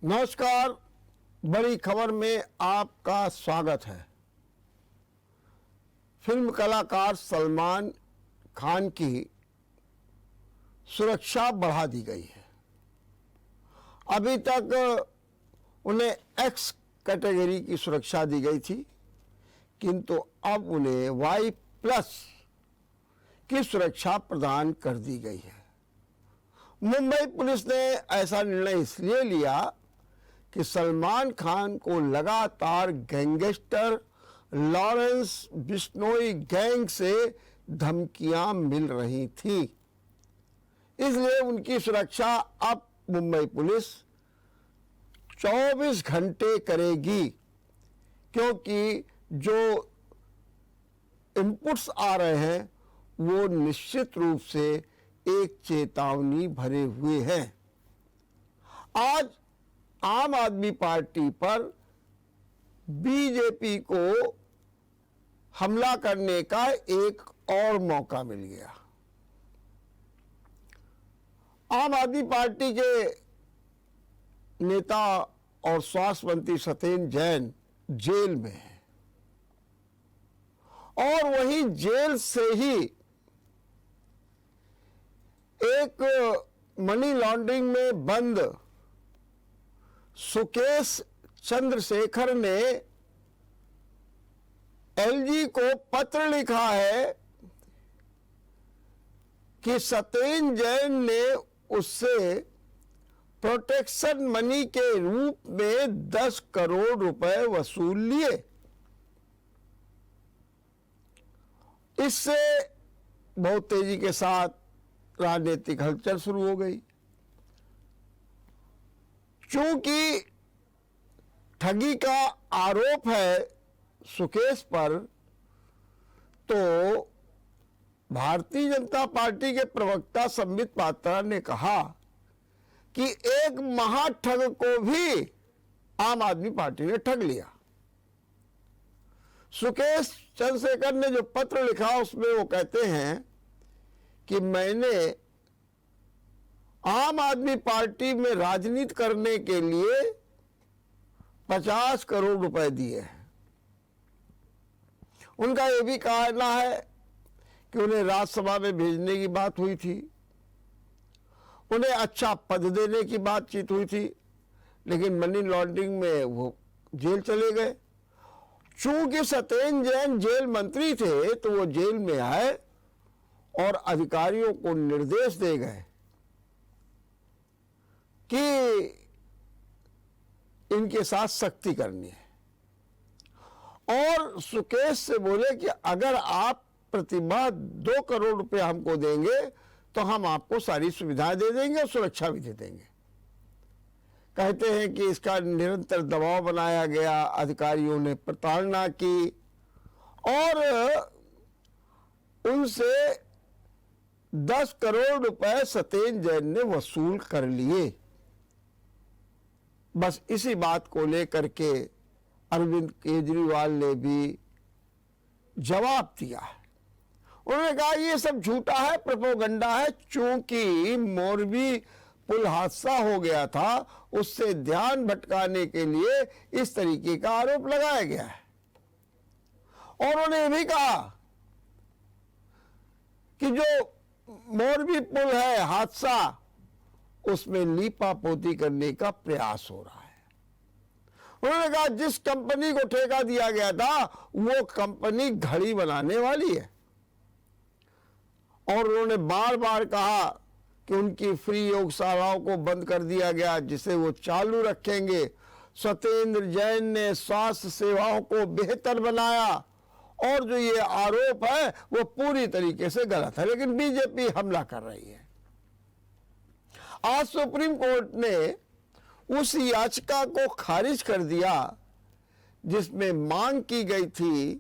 नमस्कार, बड़ी खबर में आपका स्वागत है। फिल्म कलाकार सलमान खान की सुरक्षा बढ़ा दी गई है। अभी तक उन्हें एक्स कैटेगरी की सुरक्षा दी गई थी, किंतु अब उन्हें Y+ की सुरक्षा प्रदान कर दी गई है। मुंबई पुलिस ने ऐसा निर्णय इसलिए लिया कि सलमान खान को लगातार गैंगस्टर लॉरेंस बिश्नोई गैंग से धमकियां मिल रही थी, इसलिए उनकी सुरक्षा अब मुंबई पुलिस 24 घंटे करेगी, क्योंकि जो इनपुट्स आ रहे हैं वो निश्चित रूप से एक चेतावनी भरे हुए हैं। आज आम आदमी पार्टी पर बीजेपी को हमला करने का एक और मौका मिल गया। आम आदमी पार्टी के नेता और स्वास्थ्य मंत्री सत्येंद्र जैन जेल में हैं और वहीं जेल से ही एक मनी लॉन्ड्रिंग में बंद सुकेश चंद्रशेखर ने एलजी को पत्र लिखा है कि सत्येंद्र जैन ने उससे प्रोटेक्शन मनी के रूप में 10 करोड़ रुपए वसूल लिए। इससे बहुत तेजी के साथ राजनीतिक हलचल शुरू हो गई। चूंकि ठगी का आरोप है सुकेश पर, तो भारतीय जनता पार्टी के प्रवक्ता संबित पात्रा ने कहा कि एक महाठग को भी आम आदमी पार्टी ने ठग लिया। सुकेश चंद्रशेखर ने जो पत्र लिखा उसमें वो कहते हैं कि मैंने आम आदमी पार्टी में राजनीति करने के लिए 50 करोड़ रुपए दिए हैं। उनका यह भी कहना है कि उन्हें राज्यसभा में भेजने की बात हुई थी, उन्हें अच्छा पद देने की बातचीत हुई थी, लेकिन मनी लॉन्ड्रिंग में वो जेल चले गए। चूंकि सत्येंद्र जैन जेल मंत्री थे तो वो जेल में आए और अधिकारियों को निर्देश दे गए कि इनके साथ सख्ती करनी है और सुकेश से बोले कि अगर आप प्रतिमाह 2 करोड़ रुपए हमको देंगे तो हम आपको सारी सुविधाएं दे देंगे और सुरक्षा भी दे देंगे। कहते हैं कि इसका निरंतर दबाव बनाया गया, अधिकारियों ने प्रताड़ना की और उनसे 10 करोड़ रुपए सत्येंद्र जैन ने वसूल कर लिए। बस इसी बात को लेकर के अरविंद केजरीवाल ने भी जवाब दिया है। उन्होंने कहा ये सब झूठा है, प्रोपेगेंडा है। चूंकि मोरबी पुल हादसा हो गया था, उससे ध्यान भटकाने के लिए इस तरीके का आरोप लगाया गया है। और उन्होंने ये भी कहा कि जो मोरबी पुल है हादसा, उसमें लीपापोती करने का प्रयास हो रहा है। उन्होंने कहा जिस कंपनी को ठेका दिया गया था वो कंपनी घड़ी बनाने वाली है। और उन्होंने बार बार कहा कि उनकी फ्री योगशालाओं को बंद कर दिया गया, जिसे वो चालू रखेंगे। सत्येंद्र जैन ने स्वास्थ्य सेवाओं को बेहतर बनाया और जो ये आरोप है वो पूरी तरीके से गलत है, लेकिन बीजेपी हमला कर रही है। आज सुप्रीम कोर्ट ने उस याचिका को खारिज कर दिया जिसमें मांग की गई थी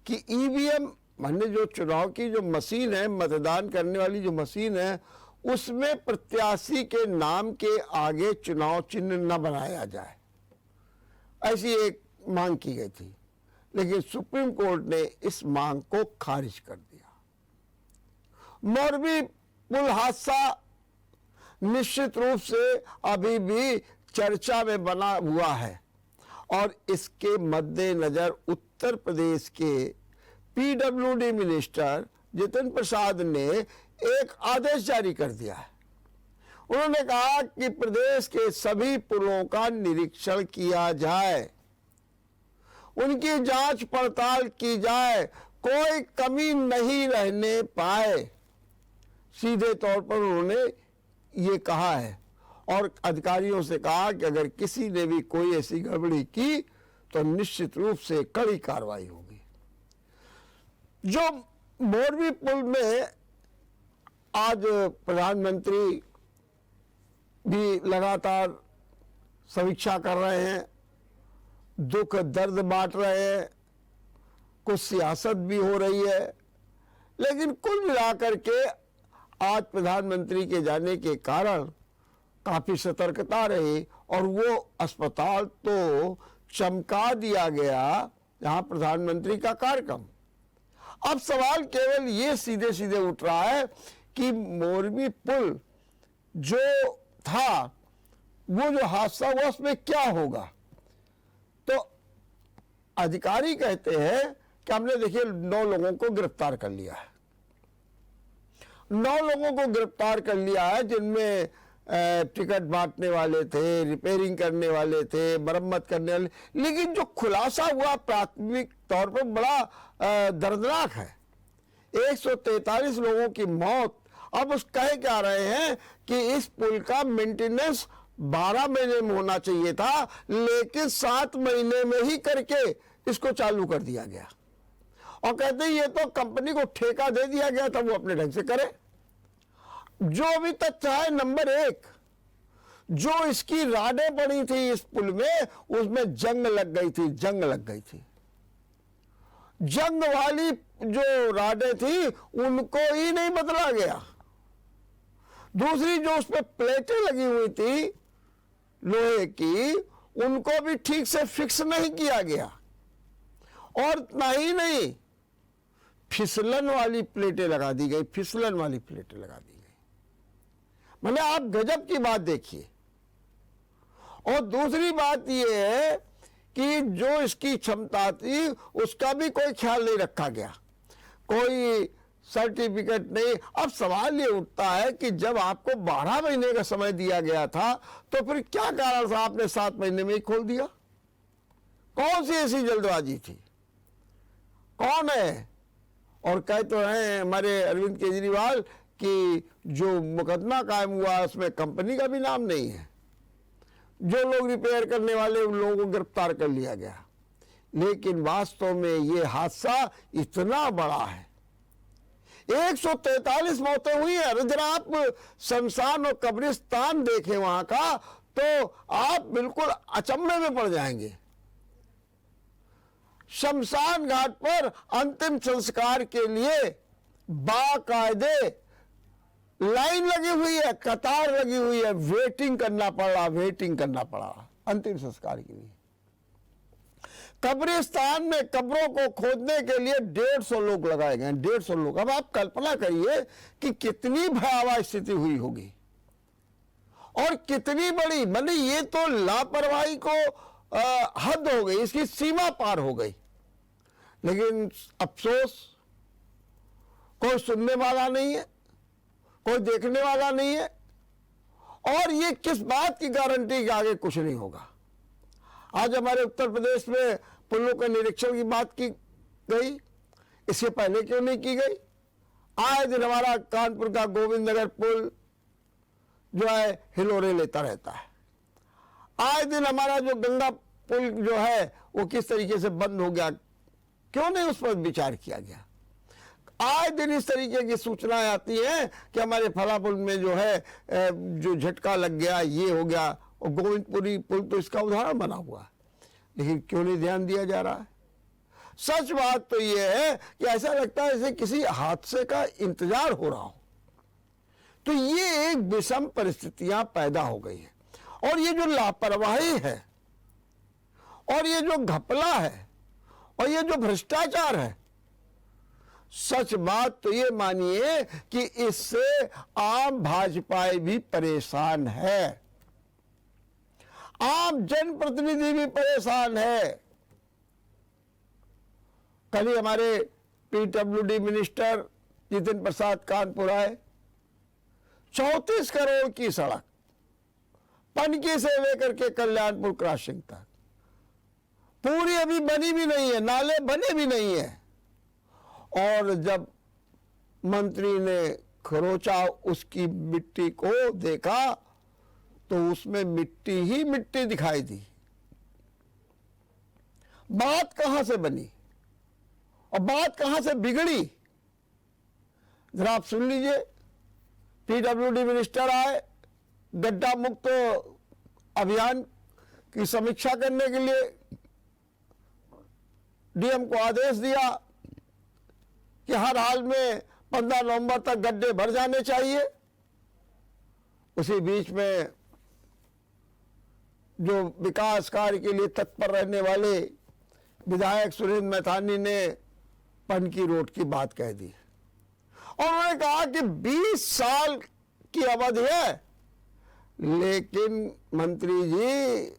कि ईवीएम माने जो चुनाव की जो मशीन है, मतदान करने वाली जो मशीन है, उसमें प्रत्याशी के नाम के आगे चुनाव चिन्ह न बनाया जाए, ऐसी एक मांग की गई थी। लेकिन सुप्रीम कोर्ट ने इस मांग को खारिज कर दिया। मोरबी पुल हादसा निश्चित रूप से अभी भी चर्चा में बना हुआ है और इसके मद्देनजर उत्तर प्रदेश के पीडब्ल्यूडी मिनिस्टर जितिन प्रसाद ने एक आदेश जारी कर दिया है। उन्होंने कहा कि प्रदेश के सभी पुलों का निरीक्षण किया जाए, उनकी जांच पड़ताल की जाए, कोई कमी नहीं रहने पाए। सीधे तौर पर उन्होंने ये कहा है और अधिकारियों से कहा कि अगर किसी ने भी कोई ऐसी गड़बड़ी की तो निश्चित रूप से कड़ी कार्रवाई होगी। जो मोरबी पुल में आज प्रधानमंत्री भी लगातार समीक्षा कर रहे हैं, दुख दर्द बांट रहे हैं, कुछ सियासत भी हो रही है, लेकिन कुल मिलाकर के आज प्रधानमंत्री के जाने के कारण काफी सतर्कता रही और वो अस्पताल तो चमका दिया गया जहां प्रधानमंत्री का कार्यक्रम। अब सवाल केवल ये सीधे सीधे उठ रहा है कि मोरबी पुल जो था, वो जो हादसा हुआ उसमें क्या होगा। तो अधिकारी कहते हैं कि हमने देखिए 9 लोगों को गिरफ्तार कर लिया है, 9 लोगों को गिरफ्तार कर लिया है, जिनमें टिकट बांटने वाले थे, रिपेयरिंग करने वाले थे, मरम्मत करने वाले। लेकिन जो खुलासा हुआ प्राथमिक तौर पर बड़ा दर्दनाक है। 143 लोगों की मौत। अब उस कह क्या रहे हैं कि इस पुल का मेंटेनेंस 12 महीने में होना चाहिए था, लेकिन 7 महीने में ही करके इसको चालू कर दिया गया और कहते हैं ये तो कंपनी को ठेका दे दिया गया था, वो अपने ढंग से करे। जो भी तथ्य है, नंबर 1, जो इसकी राडें पड़ी थी इस पुल में, उसमें जंग लग गई थी, जंग लग गई थी। जंग वाली जो राडें थी उनको ही नहीं बदला गया। दूसरी जो उस पर प्लेटें लगी हुई थी लोहे की, उनको भी ठीक से फिक्स नहीं किया गया। और इतना ही नहीं, फिसलन वाली प्लेटें लगा दी गई, फिसलन वाली प्लेटें लगा दी गई। मतलब आप गजब की बात देखिए। और दूसरी बात यह है कि जो इसकी क्षमता थी उसका भी कोई ख्याल नहीं रखा गया, कोई सर्टिफिकेट नहीं। अब सवाल ये उठता है कि जब आपको 12 महीने का समय दिया गया था तो फिर क्या कारण था आपने 7 महीने में ही खोल दिया? कौन सी ऐसी जल्दबाजी थी? कौन है? और कह तो हैं हमारे अरविंद केजरीवाल कि जो मुकदमा कायम हुआ उसमें कंपनी का भी नाम नहीं है। जो लोग रिपेयर करने वाले उन लोगों को गिरफ्तार कर लिया गया, लेकिन वास्तव में ये हादसा इतना बड़ा है। 143 मौतें हुई है। जरा आप शमशान और कब्रिस्तान देखें वहां का, तो आप बिल्कुल अचंभे में पड़ जाएंगे। शमशान घाट पर अंतिम संस्कार के लिए बाकायदे लाइन लगी हुई है, कतार लगी हुई है, वेटिंग करना पड़ा अंतिम संस्कार के लिए। कब्रिस्तान में कब्रों को खोदने के लिए 150 लोग लगाए गए, 150 लोग। अब आप कल्पना करिए कि कितनी भयावह स्थिति हुई होगी और कितनी बड़ी, मतलब ये तो लापरवाही को हद हो गई, इसकी सीमा पार हो गई। लेकिन अफसोस, कोई सुनने वाला नहीं है, कोई देखने वाला नहीं है। और ये किस बात की गारंटी कि आगे कुछ नहीं होगा? आज हमारे उत्तर प्रदेश में पुलों के निरीक्षण की बात की गई, इससे पहले क्यों नहीं की गई? आए दिन हमारा कानपुर का गोविंद नगर पुल जो है हिलोरे लेता रहता है। आए दिन हमारा जो गंगा पुल जो है वो किस तरीके से बंद हो गया, क्यों नहीं उस पर विचार किया गया? आए दिन इस तरीके की सूचनाएं आती हैं कि हमारे फला पुल में जो है जो झटका लग गया, ये हो गया। और गोविंदपुरी पुल तो इसका उदाहरण बना हुआ है, लेकिन क्यों नहीं ध्यान दिया जा रहा है? सच बात तो ये है कि ऐसा लगता है जैसे किसी हादसे का इंतजार हो रहा हो। तो ये एक विषम परिस्थितियां पैदा हो गई है। और ये जो लापरवाही है और ये जो घपला है और ये जो भ्रष्टाचार है, सच बात तो ये मानिए कि इससे आम भाजपाई भी परेशान है। आम जनप्रतिनिधि भी परेशान है। कल ही हमारे पीडब्ल्यूडी मिनिस्टर जितिन प्रसाद कानपुर आए। 34 करोड़ की सड़क पनकी से लेकर के कल्याणपुर क्रॉसिंग तक पूरी अभी बनी भी नहीं है, नाले बने भी नहीं है। और जब मंत्री ने खरोचा उसकी मिट्टी को देखा तो उसमें मिट्टी ही मिट्टी दिखाई दी। बात कहां से बनी और बात कहां से बिगड़ी, जरा आप सुन लीजिए। पीडब्ल्यूडी मिनिस्टर आए गड्ढा मुक्त अभियान की समीक्षा करने के लिए। डीएम को आदेश दिया कि हर हाल में 15 नवंबर तक गड्ढे भर जाने चाहिए। उसी बीच में जो विकास कार्य के लिए तत्पर रहने वाले विधायक सुरेंद्र मैथानी ने पनकी रोड की बात कह दी और उन्होंने कहा कि 20 साल की अवधि है, लेकिन मंत्री जी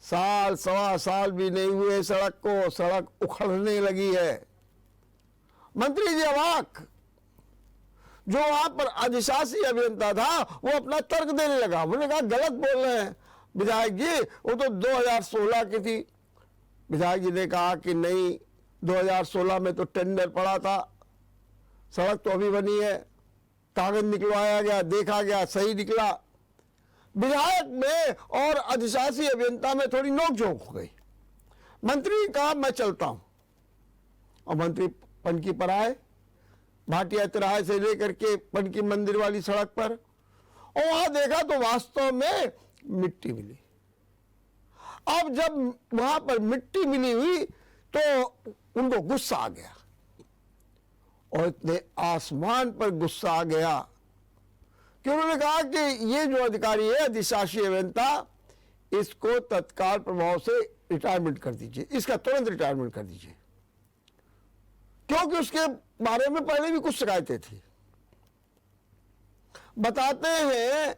साल सवा साल भी नहीं हुए सड़क उखड़ने लगी है। मंत्री जी अवाक। जो वहां पर अधिशासी अभियंता था वो अपना तर्क देने लगा। उन्होंने कहा गलत बोल रहे हैं विधायक जी, वो तो 2016 की थी। विधायक जी ने कहा कि नहीं, 2016 में तो टेंडर पड़ा था, सड़क तो अभी बनी है, कागज निकलवाया गया, देखा गया, सही निकला। विधायक में और अधिशासी अभियंता में थोड़ी नोकझोंक हो गई। मंत्री ने कहा मैं चलता हूं और मंत्री पनकी पर आए, भाटिया तिराहे से लेकर के पनकी मंदिर वाली सड़क पर, और वहां देखा तो वास्तव में मिट्टी मिली। अब जब वहां पर मिट्टी मिली हुई तो उनको गुस्सा आ गया और इतने आसमान पर गुस्सा आ गया कि उन्होंने कहा कि ये जो अधिकारी है अधिशासी अभियंता, इसको तत्काल प्रभाव से रिटायरमेंट कर दीजिए, इसका तुरंत रिटायरमेंट कर दीजिए, क्योंकि उसके बारे में पहले भी कुछ शिकायतें थी। बताते हैं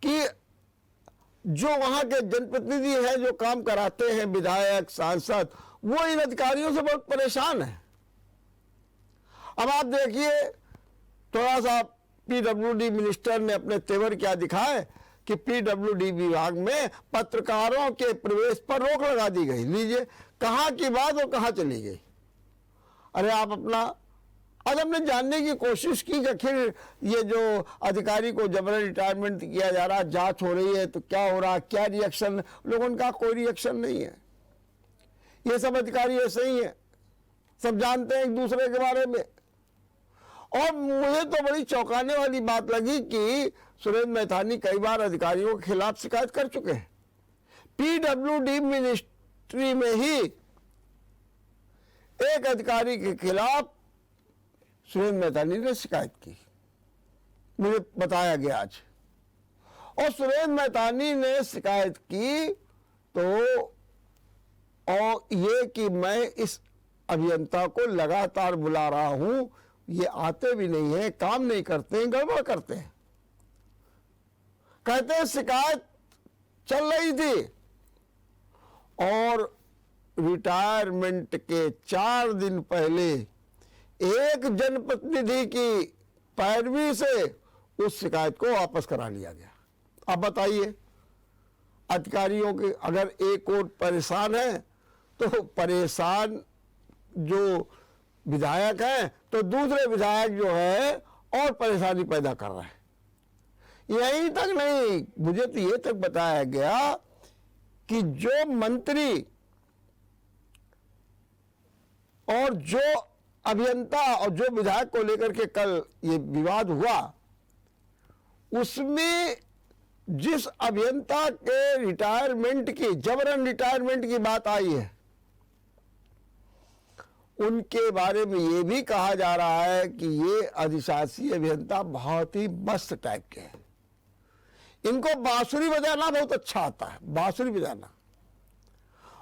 कि जो वहां के जनप्रतिनिधि हैं, जो काम कराते हैं, विधायक सांसद, वो इन अधिकारियों से बहुत परेशान है। अब आप देखिए, थोड़ा सा पीडब्ल्यूडी मिनिस्टर ने अपने तेवर क्या दिखाए कि पीडब्ल्यूडी विभाग में पत्रकारों के प्रवेश पर रोक लगा दी गई। लीजिए, कहां की बात और कहां चली गई। अरे आप अपना, आज हमने जानने की कोशिश की कि आखिर ये जो अधिकारी को जबरन रिटायरमेंट किया जा रहा है, जांच हो रही है, तो क्या हो रहा है, क्या रिएक्शन। लोगों का कोई रिएक्शन नहीं है। ये सब अधिकारी ऐसे ही हैं, सब जानते हैं एक दूसरे के बारे में। और मुझे तो बड़ी चौंकाने वाली बात लगी कि सुरेंद्र मैथानी कई बार अधिकारियों के खिलाफ शिकायत कर चुके हैं। पीडब्ल्यूडी मिनिस्ट्री में ही एक अधिकारी के खिलाफ सुरेंद्र मैथानी ने शिकायत की, मुझे बताया गया आज। और सुरेंद्र मैथानी ने शिकायत की तो, और ये कि मैं इस अभियंता को लगातार बुला रहा हूं, ये आते भी नहीं है, काम नहीं करते हैं, गड़बड़ करते हैं। कहते हैं शिकायत चल रही थी और रिटायरमेंट के 4 दिन पहले एक जनप्रतिनिधि की पैरवी से उस शिकायत को वापस करा लिया गया। अब बताइए, अधिकारियों के अगर एक और परेशान है तो परेशान जो विधायक हैं तो दूसरे विधायक जो है और परेशानी पैदा कर रहे हैं। यहीं तक नहीं, मुझे तो ये तक बताया गया कि जो मंत्री और जो अभियंता और जो विधायक को लेकर के कल ये विवाद हुआ, उसमें जिस अभियंता के रिटायरमेंट की, जबरन रिटायरमेंट की बात आई है, उनके बारे में ये भी कहा जा रहा है कि ये अधिशासी अभियंता बहुत ही मस्त टाइप के हैं, इनको बांसुरी बजाना बहुत अच्छा आता है, बांसुरी बजाना।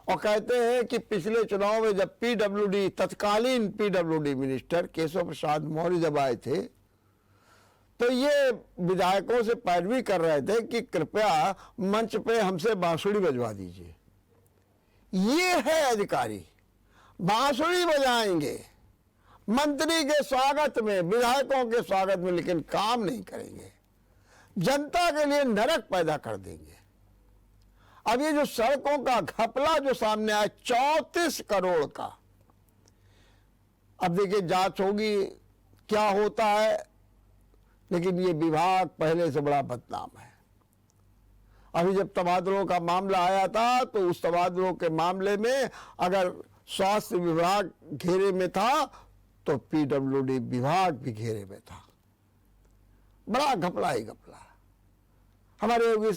और कहते हैं कि पिछले चुनाव में जब तत्कालीन पीडब्ल्यूडी मिनिस्टर केशव प्रसाद मौर्य जब आए थे तो ये विधायकों से पैरवी कर रहे थे कि कृपया मंच पे हमसे बांसुरी बजवा दीजिए। ये है अधिकारी, बांसुरी बजाएंगे मंत्री के स्वागत में, विधायकों के स्वागत में, लेकिन काम नहीं करेंगे, जनता के लिए नरक पैदा कर देंगे। अब ये जो सड़कों का घपला जो सामने आया 34 करोड़ का, अब देखिए जांच होगी क्या होता है, लेकिन ये विभाग पहले से बड़ा बदनाम है। अभी जब तबादलों का मामला आया था तो उस तबादलों के मामले में अगर स्वास्थ्य विभाग घेरे में था तो पीडब्ल्यूडी विभाग भी घेरे में था। बड़ा घपला ही घपला। हमारे योगी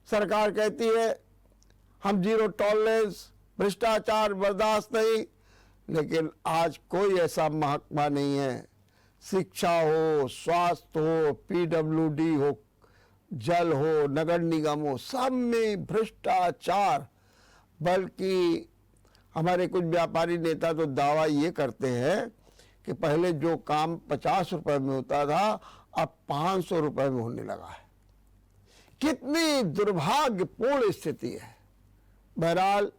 सरकार कहती है हम जीरो टॉलरेंस, भ्रष्टाचार बर्दाश्त नहीं, लेकिन आज कोई ऐसा महकमा नहीं है, शिक्षा हो, स्वास्थ्य हो, पीडब्ल्यूडी हो, जल हो, नगर निगम हो, सब में भ्रष्टाचार। बल्कि हमारे कुछ व्यापारी नेता तो दावा ये करते हैं कि पहले जो काम 50 रुपए में होता था अब 500 रुपए में होने लगा है। कितनी दुर्भाग्यपूर्ण स्थिति है। बहरहाल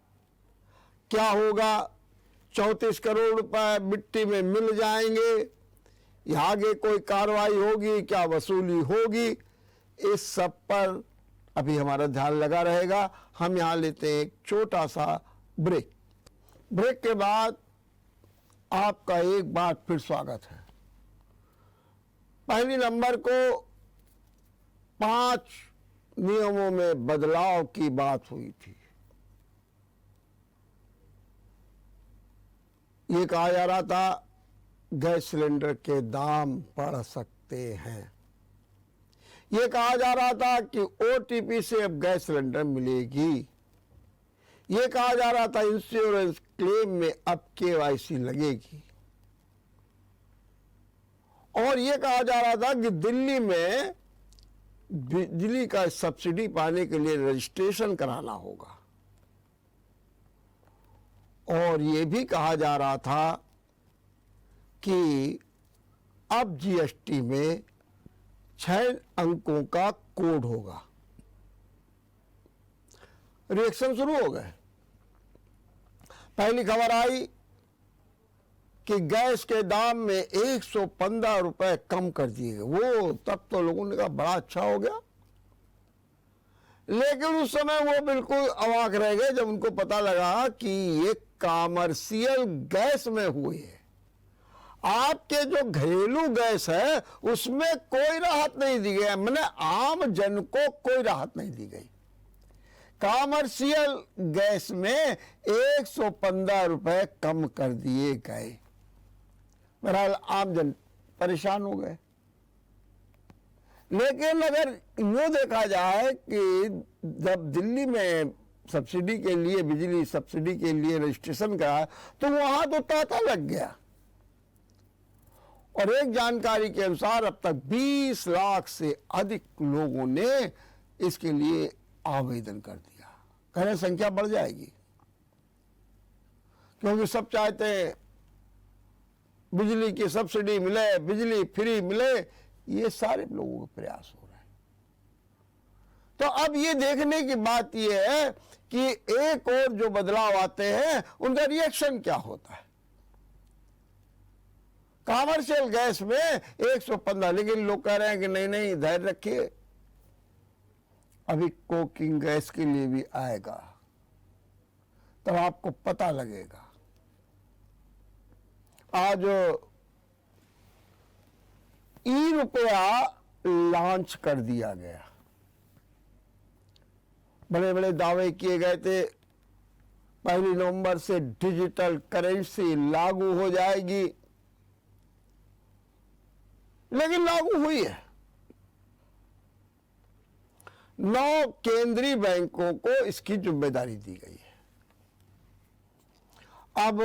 क्या होगा, 34 करोड़ रुपए मिट्टी में मिल जाएंगे या आगे कोई कार्रवाई होगी, क्या वसूली होगी, इस सब पर अभी हमारा ध्यान लगा रहेगा। हम यहाँ लेते हैं एक छोटा सा ब्रेक। ब्रेक के बाद आपका एक बार फिर स्वागत है। पहली नंबर को 5 नियमों में बदलाव की बात हुई थी। ये कहा जा रहा था गैस सिलेंडर के दाम बढ़ सकते हैं। ये कहा जा रहा था कि ओटीपी से अब गैस सिलेंडर मिलेगी। ये कहा जा रहा था इंश्योरेंस क्लेम में अब केवाईसी लगेगी। और ये कहा जा रहा था कि दिल्ली में बिजली का सब्सिडी पाने के लिए रजिस्ट्रेशन कराना होगा। और ये भी कहा जा रहा था कि अब जीएसटी में 6 अंकों का कोड होगा। रिएक्शन शुरू हो गए। पहली खबर आई कि गैस के दाम में 115 रुपए कम कर दिए गए। वो तब तो लोगों ने कहा बड़ा अच्छा हो गया, लेकिन उस समय वो बिल्कुल अवाक रह गए जब उनको पता लगा कि ये कॉमर्शियल गैस में हुई है। आपके जो घरेलू गैस है उसमें कोई राहत नहीं दी गई, मैंने आम जन को कोई राहत नहीं दी गई। कॉमर्शियल गैस में 115 रुपए कम कर दिए गए। बहरहाल आम जन परेशान हो गए। लेकिन अगर यूं देखा जाए कि जब दिल्ली में सब्सिडी के लिए, बिजली सब्सिडी के लिए रजिस्ट्रेशन करा तो वहां तो तांता लग गया। और एक जानकारी के अनुसार अब तक 20 लाख से अधिक लोगों ने इसके लिए आवेदन कर दिया। कह रहे संख्या बढ़ जाएगी, क्योंकि सब चाहते हैं बिजली की सब्सिडी मिले, बिजली फ्री मिले। ये सारे लोगों के प्रयास हो रहे हैं। तो अब ये देखने की बात ये है कि एक और जो बदलाव आते हैं उनका रिएक्शन क्या होता है। कॉमर्शियल गैस में 115, लेकिन लोग कह रहे हैं कि नहीं नहीं धैर्य रखिए, अभी कुकिंग गैस के लिए भी आएगा, तब आपको पता लगेगा। आज ई-रुपया लॉन्च कर दिया गया। बड़े बड़े दावे किए गए थे 1 नवंबर से डिजिटल करेंसी लागू हो जाएगी, लेकिन लागू हुई है। 9 केंद्रीय बैंकों को इसकी जिम्मेदारी दी गई है। अब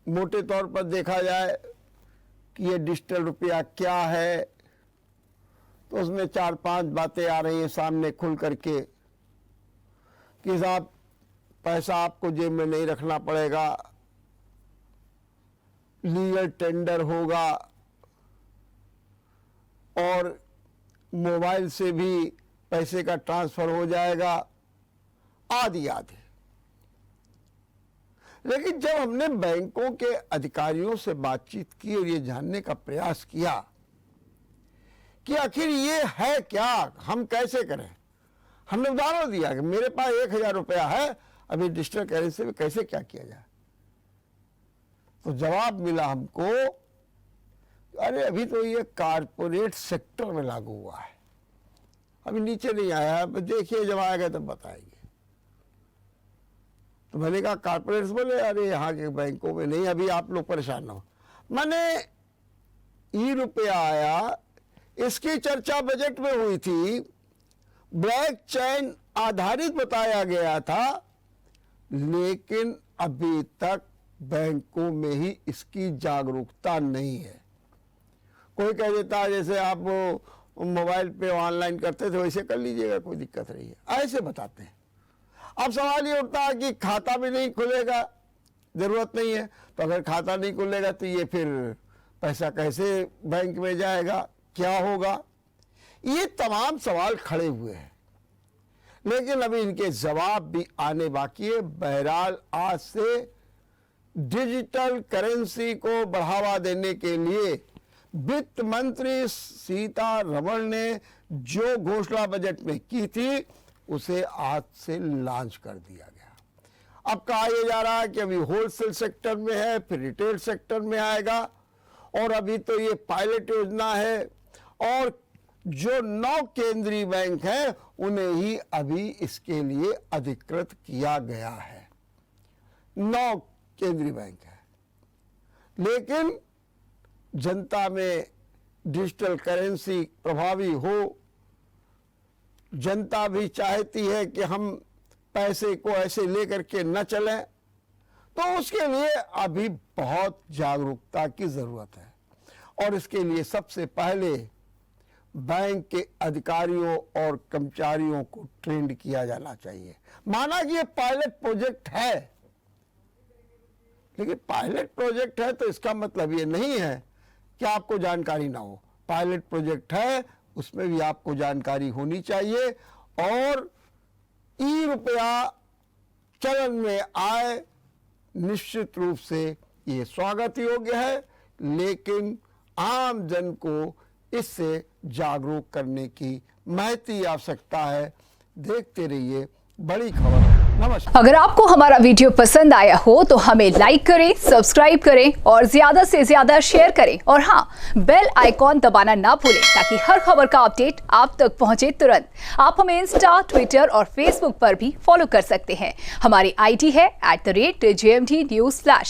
मोटे तौर पर देखा जाए कि ये डिजिटल रुपया क्या है, तो उसमें 4-5 बातें आ रही हैं सामने खुल करके कि साहब पैसा आपको जेब में नहीं रखना पड़ेगा, लीगल टेंडर होगा, और मोबाइल से भी पैसे का ट्रांसफर हो जाएगा, आदि आदि। लेकिन जब हमने बैंकों के अधिकारियों से बातचीत की और ये जानने का प्रयास किया कि आखिर ये है क्या, हम कैसे करें, हमने उदाहरण दिया कि मेरे पास 1000 रुपया है, अभी डिजिटल करेंसी में कैसे क्या किया जाए। तो जवाब मिला हमको, अरे अभी तो ये कारपोरेट सेक्टर में लागू हुआ है, अभी नीचे नहीं आया, देखिए जब आएगा तब बताएंगे। तो मैंने कहा कारपोरेट बोले अरे यहाँ के बैंकों में नहीं, अभी आप लोग परेशान ना हो। मैंने ई-रुपया आया, इसकी चर्चा बजट में हुई थी, ब्लॉकचेन आधारित बताया गया था, लेकिन अभी तक बैंकों में ही इसकी जागरूकता नहीं है। कोई कह देता है जैसे आप मोबाइल पे ऑनलाइन करते थे वैसे कर लीजिएगा, कोई दिक्कत नहीं है, ऐसे बताते हैं। अब सवाल ये उठता है कि खाता भी नहीं खुलेगा, जरूरत नहीं है, तो अगर खाता नहीं खुलेगा तो ये फिर पैसा कैसे बैंक में जाएगा, क्या होगा, ये तमाम सवाल खड़े हुए हैं। लेकिन अभी इनके जवाब भी आने बाकी है। बहरहाल आज से डिजिटल करेंसी को बढ़ावा देने के लिए वित्त मंत्री सीतारमण ने जो घोषणा बजट में की थी उसे आज से लॉन्च कर दिया गया। अब कहा यह जा रहा है कि अभी होलसेल सेक्टर में है, फिर रिटेल सेक्टर में आएगा, और अभी तो ये पायलट योजना है, और जो 9 केंद्रीय बैंक हैं उन्हें ही अभी इसके लिए अधिकृत किया गया है। 9 केंद्रीय बैंक है, लेकिन जनता में डिजिटल करेंसी प्रभावी हो, जनता भी चाहती है कि हम पैसे को ऐसे लेकर के न चलें, तो उसके लिए अभी बहुत जागरूकता की जरूरत है। और इसके लिए सबसे पहले बैंक के अधिकारियों और कर्मचारियों को ट्रेंड किया जाना चाहिए। माना कि ये पायलट प्रोजेक्ट है, लेकिन पायलट प्रोजेक्ट है तो इसका मतलब ये नहीं है कि आपको जानकारी ना हो। पायलट प्रोजेक्ट है, उसमें भी आपको जानकारी होनी चाहिए, और ई-रुपया चलन में आए, निश्चित रूप से ये स्वागत योग्य है, लेकिन आम जन को इससे जागरूक करने की महती आवश्यकता है। देखते रहिए बड़ी खबर। नमस्कार। अगर आपको हमारा वीडियो पसंद आया हो तो हमें लाइक करें, सब्सक्राइब करें और ज्यादा से ज्यादा शेयर करें, और हाँ, बेल आइकॉन दबाना ना भूलें ताकि हर खबर का अपडेट आप तक पहुंचे तुरंत। आप हमें इंस्टा, ट्विटर और फेसबुक पर भी फॉलो कर सकते हैं। हमारी आईडी है @JMT News Flash।